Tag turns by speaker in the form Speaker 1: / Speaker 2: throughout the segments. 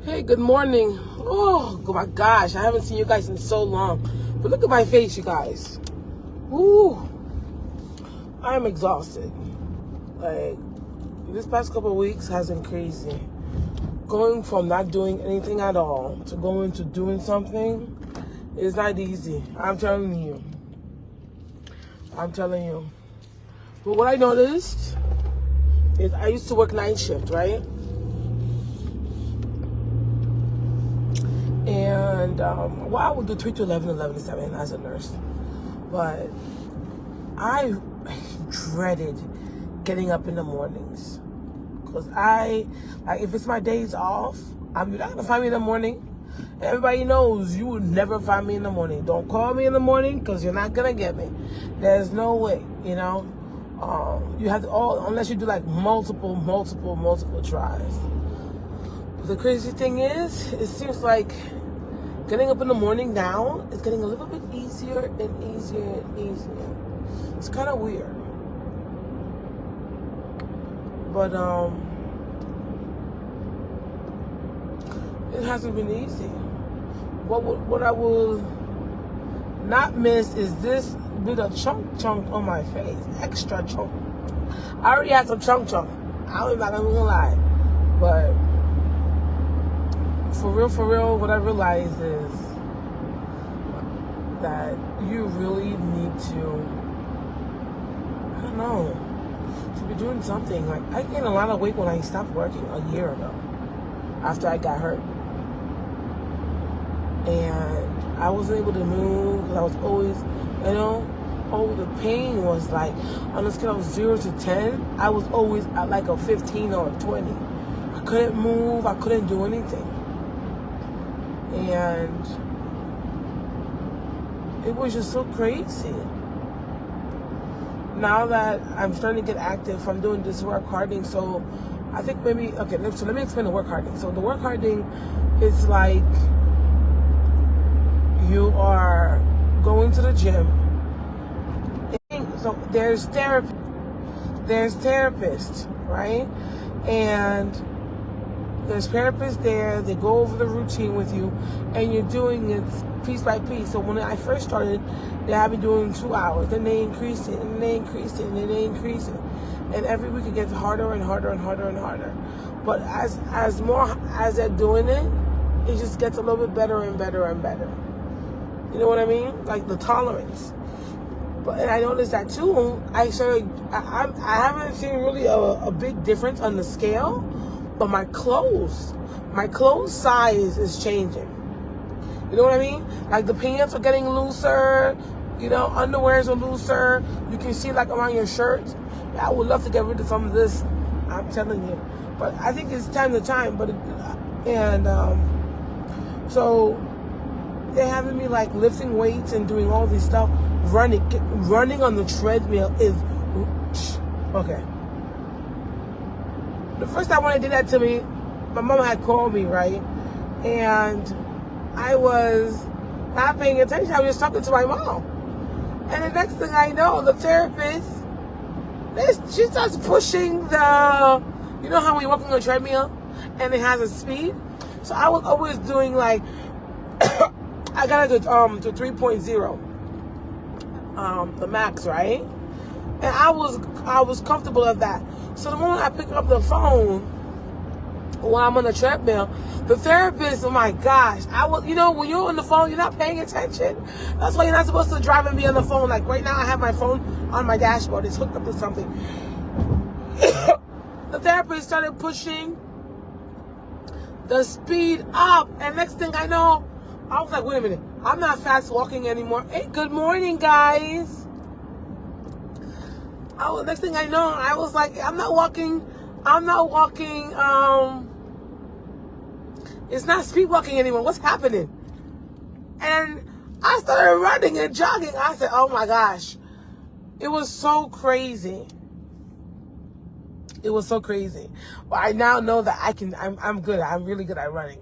Speaker 1: Hey, good morning. Oh my gosh, I haven't seen you guys in so long. But look at my face, you guys. Woo. I'm exhausted. Like, this past couple of weeks has been crazy. Going from not doing anything at all to going to doing something is not easy. I'm telling you. But what I noticed is I used to work night shift, right? And I would do 3 to 11, 11 to 7 as a nurse. But I dreaded getting up in the mornings. Because if it's my days off, you're not going to find me in the morning. And everybody knows you would never find me in the morning. Don't call me in the morning because you're not going to get me. There's no way, you know. You have to, unless you do like multiple tries. But the crazy thing is, it seems like getting up in the morning now is getting a little bit easier and easier and easier. It's kind of weird. But it hasn't been easy. What I will not miss is this bit of chunk on my face. Extra chunk. I already had some chunk. I'm not gonna lie. But for real, what I realized is that you really need to, I don't know, to be doing something. Like, I gained a lot of weight when I stopped working a year ago after I got hurt. And I wasn't able to move because I was always, the pain was like, on a scale of 0 to 10, I was always at like a 15 or a 20. I couldn't move, I couldn't do anything. And it was just so crazy. Now that I'm starting to get active, I'm doing this work hardening. So I think let me explain the work hardening. So the work hardening is like you are going to the gym. So there's therapists, right? And there's therapists there. They go over the routine with you, and you're doing it piece by piece. So when I first started, they had me doing 2 hours. Then they increased it, and they increased it, and then they increased it. And every week it gets harder and harder and harder and harder. But as they're doing it, it just gets a little bit better and better and better. You know what I mean? Like the tolerance. And I noticed that too. I haven't seen really a big difference on the scale, but my clothes size is changing. You know what I mean? Like the pants are getting looser, underwears are looser. You can see like around your shirts. I would love to get rid of some of this, I'm telling you. But I think it's time. So they're having me like lifting weights and doing all this stuff. Running on the treadmill is okay. The first time when they did that to me, my mom had called me, right? And I was not paying attention. I was just talking to my mom. And the next thing I know, the therapist, she starts pushing how we walking on a treadmill and it has a speed. So I was always doing like, I got it to 3.0. The max, right? And I was comfortable at that. So the moment I pick up the phone while I'm on the treadmill, the therapist, oh my gosh, when you're on the phone, you're not paying attention. That's why you're not supposed to drive and be on the phone. Like right now, I have my phone on my dashboard. It's hooked up to something. The therapist started pushing the speed up, and next thing I know, I was like, wait a minute, I'm not fast walking anymore. Hey, good morning, guys. Next thing I know, I was like, I'm not walking, it's not speed walking anymore. What's happening? And I started running and jogging. I said, oh my gosh. It was so crazy. But I now know that I'm good. I'm really good at running.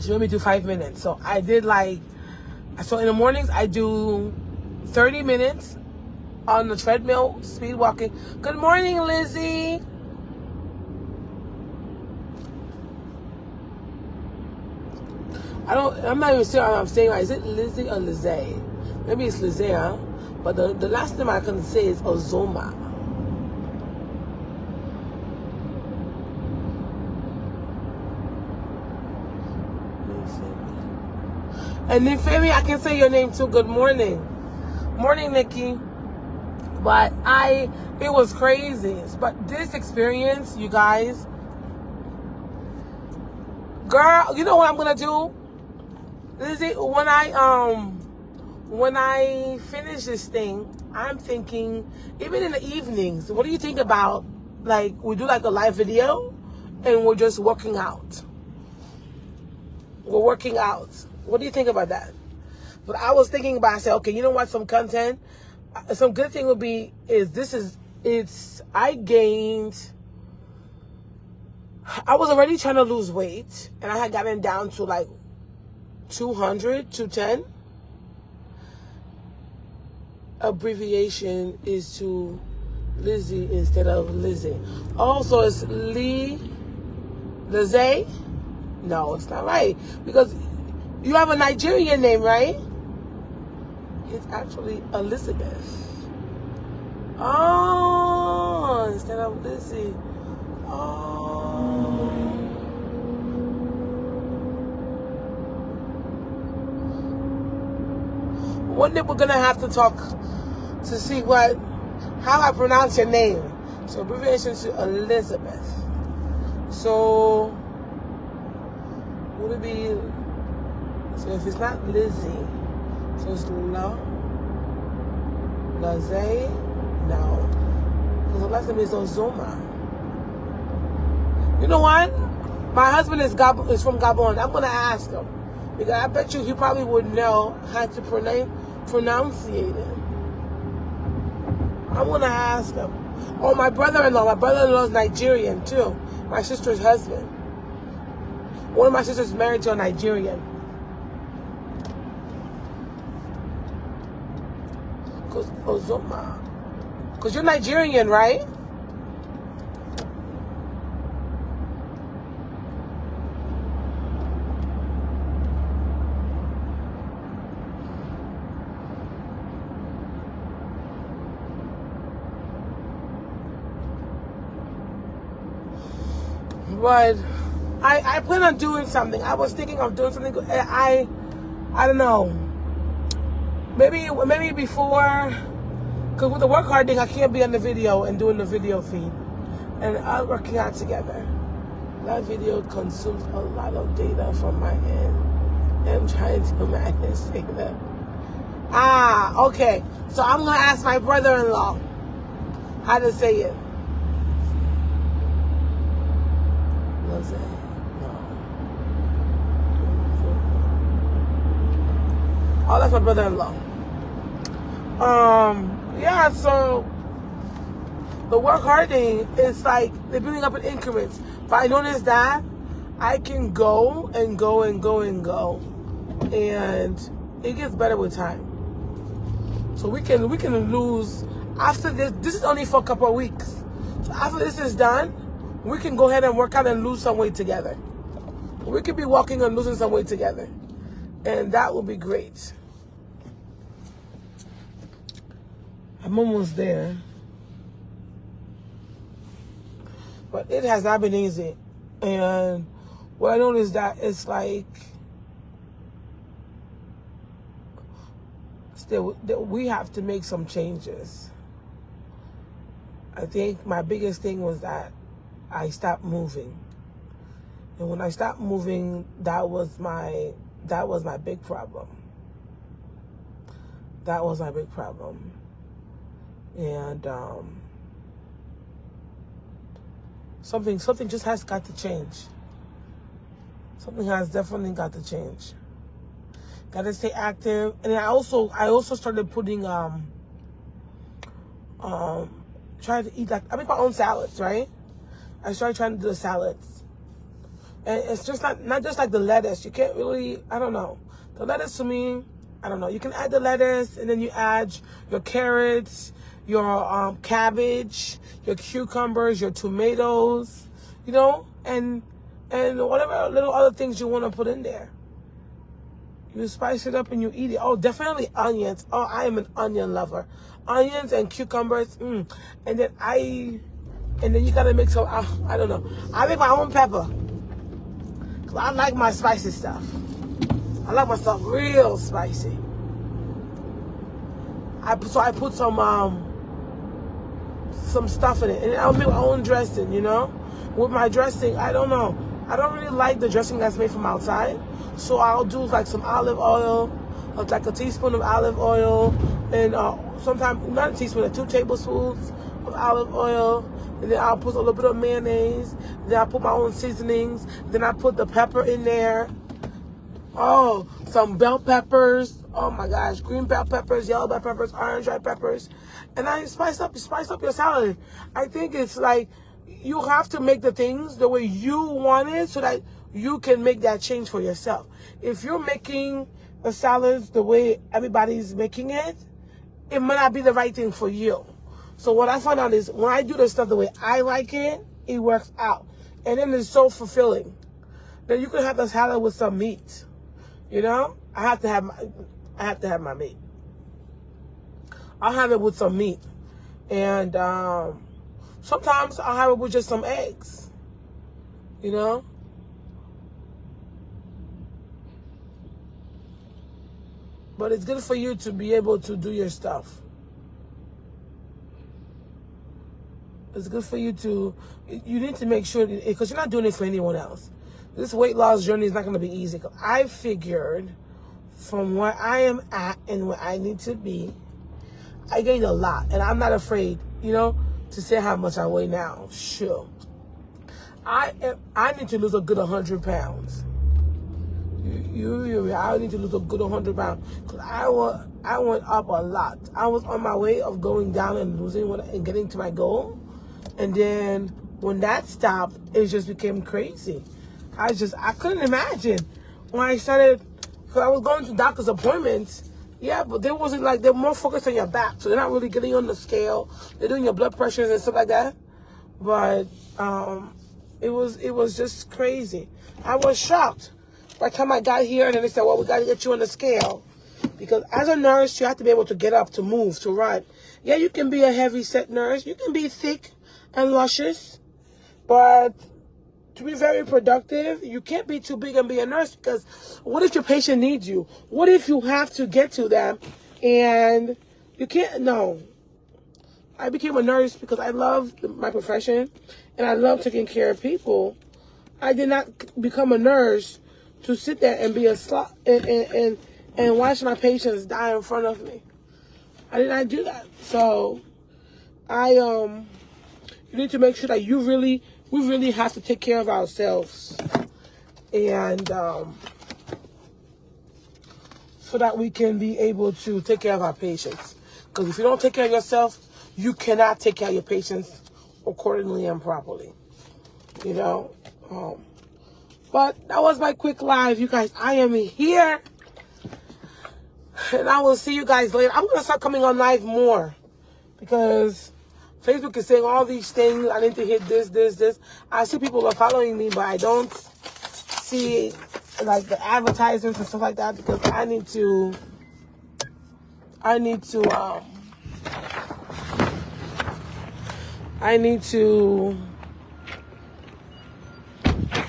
Speaker 1: She made me do 5 minutes. So I did so in the mornings I do 30 minutes on the treadmill, speed walking. Good morning, Lizzie. I'm not even sure how I'm saying right. Is it Lizzie or Lizzie? Maybe it's Lizzie, huh? But the last name I can say is Ozoma. And then Femi, I can say your name too. Good morning. Morning, Nikki. But it was crazy. But this experience, you guys, girl, you know what I'm gonna do? Lizzie, when I finish this thing, I'm thinking, even in the evenings, what do you think about, like, we do like a live video and we're just working out? We're working out. What do you think about that? But I was thinking about, I said, okay, you know what, some content, some good thing would be, I was already trying to lose weight, and I had gotten down to like 200, 210. Abbreviation is to Lizzie instead of Lizzie. Also, it's Lizzie? No, it's not right. Because you have a Nigerian name, right? It's actually Elizabeth. Oh, instead of Lizzie. Oh. One day we're gonna have to talk to see how I pronounce your name. So abbreviation to Elizabeth. So would it be? So if it's not Lizzie, so it's Laze? No. Because the last name is Ozoma. You know what? My husband is from Gabon. I'm gonna ask him. Because I bet you he probably would know how to pronunciate it. I'm gonna ask him. Oh, my brother-in-law. My brother-in-law is Nigerian too. My sister's husband. One of my sisters is married to a Nigerian. Because you're Nigerian, right? But I plan on doing something. I was thinking of doing something. I don't know. Maybe before, because with the work hard thing, I can't be on the video and doing the video feed. And us working out together. That video consumes a lot of data from my end. I'm trying to manage data. Okay. So I'm going to ask my brother-in-law how to say it. Oh, that's my brother-in-law. Yeah, so the work hard thing is like they're building up in increments. But I noticed that I can go and go and go and go, and it gets better with time. So we can lose after this. This is only for a couple of weeks. So after this is done, we can go ahead and work out and lose some weight together. We could be walking and losing some weight together. And that would be great. I'm almost there. But it has not been easy. And what I noticed that it's like still we have to make some changes. I think my biggest thing was that I stopped moving. And when I stopped moving, that was my big problem. That was my big problem. And something just has got to change. Something has definitely got to change. Got to stay active. And I also started putting trying to eat, like, I make my own salads, right? I started trying to do the salads. And it's just not just like the lettuce. You can't really, I don't know. The lettuce to me, I don't know. You can add the lettuce and then you add your carrots, your cabbage, your cucumbers, your tomatoes, you know, and whatever little other things you want to put in there. You spice it up and you eat it. Oh, definitely onions. Oh, I am an onion lover. Onions and cucumbers. And then you gotta make some. I don't know. I make my own pepper. 'Cause I like my spicy stuff. I like my stuff real spicy. So I put some stuff in it, and I'll make my own dressing. You know, with my dressing, I don't know. I don't really like the dressing that's made from outside, so I'll do like some olive oil, like a teaspoon of olive oil, and sometimes not a teaspoon, 2 tablespoons of olive oil, and then I'll put a little bit of mayonnaise. Then I put my own seasonings. Then I put the pepper in there. Oh, some bell peppers. Oh my gosh, green bell peppers, yellow bell peppers, orange red peppers, and I spice up your salad. I think it's like you have to make the things the way you want it so that you can make that change for yourself. If you're making the salads the way everybody's making it, it might not be the right thing for you. So what I found out is when I do the stuff the way I like it, it works out, and then it's so fulfilling. Then you can have the salad with some meat. You know, I have to have my meat. I'll have it with some meat, and sometimes I'll have it with just some eggs. You know, but it's good for you to be able to do your stuff. It's good for you to. You need to make sure because you're not doing it for anyone else. This weight loss journey is not going to be easy. I figured from where I am at and where I need to be, I gained a lot. And I'm not afraid, you know, to say how much I weigh now. Sure. I need to lose a good 100 pounds. I need to lose a good 100 pounds. Because I went up a lot. I was on my way of going down and losing and getting to my goal. And then when that stopped, it just became crazy. I couldn't imagine when I started, because I was going to doctor's appointments, yeah, but they're more focused on your back, so they're not really getting you on the scale. They're doing your blood pressures and stuff like that. But it was just crazy. I was shocked by the time I got here, and then they said, well, we got to get you on the scale. Because as a nurse, you have to be able to get up, to move, to run. Yeah, you can be a heavy-set nurse. You can be thick and luscious, but to be very productive, you can't be too big and be a nurse, because what if your patient needs you? What if you have to get to them and you can't? No. I became a nurse because I love my profession and I love taking care of people. I did not become a nurse to sit there and be a slut and watch my patients die in front of me. I did not do that. So you need to make sure that we really have to take care of ourselves, and so that we can be able to take care of our patients. Because if you don't take care of yourself, you cannot take care of your patients accordingly and properly. You know? But that was my quick live, you guys. I am here, and I will see you guys later. I'm going to start coming on live more, because Facebook is saying all these things. I need to hit this. I see people are following me, but I don't see like the advertisements and stuff like that, because I need to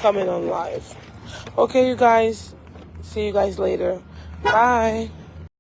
Speaker 1: come in on live. Okay, you guys. See you guys later. Bye.